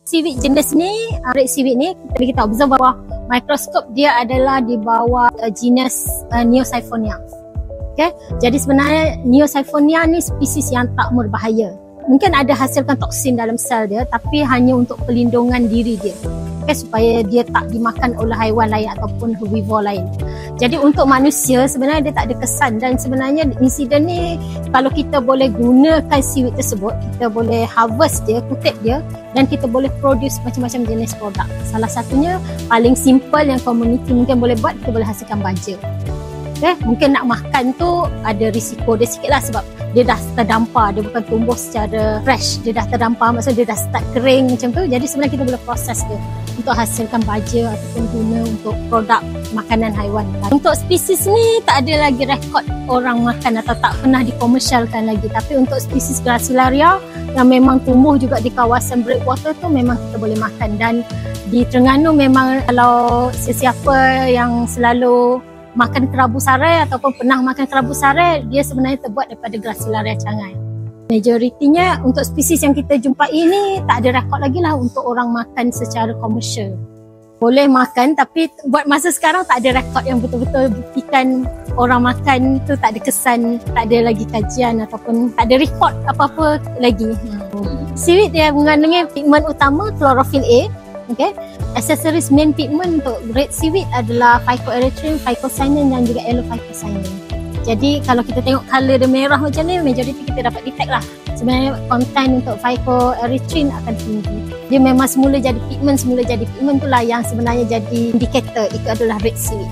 seaweed jenis ni, red seaweed ni, kita observe bawah mikroskop dia adalah di bawah genus Neosiphonia. Okay? Jadi sebenarnya Neosiphonia ni spesies yang tak berbahaya. Mungkin ada hasilkan toksin dalam sel dia, tapi hanya untuk pelindungan diri dia. Okay? Supaya dia tak dimakan oleh haiwan lain ataupun herbivore lain. Jadi untuk manusia sebenarnya dia tak ada kesan, dan sebenarnya insiden ni kalau kita boleh gunakan seaweed tersebut, kita boleh harvest dia, kutip dia, dan kita boleh produce macam-macam jenis produk. Salah satunya paling simple yang community mungkin boleh buat, kita boleh hasilkan baja. Okay? Mungkin nak makan tu ada risiko dia sikit lah, sebab dia dah terdampar, dia bukan tumbuh secara fresh, dia dah terdampar, maksudnya dia dah start kering macam tu. Jadi sebenarnya kita boleh proses dia untuk hasilkan baja ataupun guna untuk produk makanan haiwan. Untuk spesies ni tak ada lagi rekod orang makan atau tak pernah dikomersialkan lagi. Tapi untuk spesies Gracilaria yang memang tumbuh juga di kawasan breakwater tu memang kita boleh makan. Dan di Terengganu memang kalau sesiapa yang selalu makan kerabu sarai ataupun pernah makan kerabu sarai, dia sebenarnya terbuat daripada Gracilaria cangai. Majoritinya untuk spesies yang kita jumpai ini tak ada rekod lagi lah untuk orang makan secara komersial. Boleh makan, tapi buat masa sekarang tak ada rekod yang betul-betul buktikan orang makan tu tak ada kesan, tak ada lagi kajian ataupun tak ada rekod apa-apa lagi. Seaweed dia mengandungi pigmen utama chlorophyll A. Okay. Aksesoris main pigment untuk red seaweed adalah phycoerythrin, phycocyanin dan juga L-phycocyanin. Jadi kalau kita tengok color dia merah macam ni, majoriti kita dapat detect lah. Sebenarnya content untuk phycoerythrin akan tinggi. Dia memang semula jadi pigment tu lah yang sebenarnya jadi indikator itu adalah red seaweed.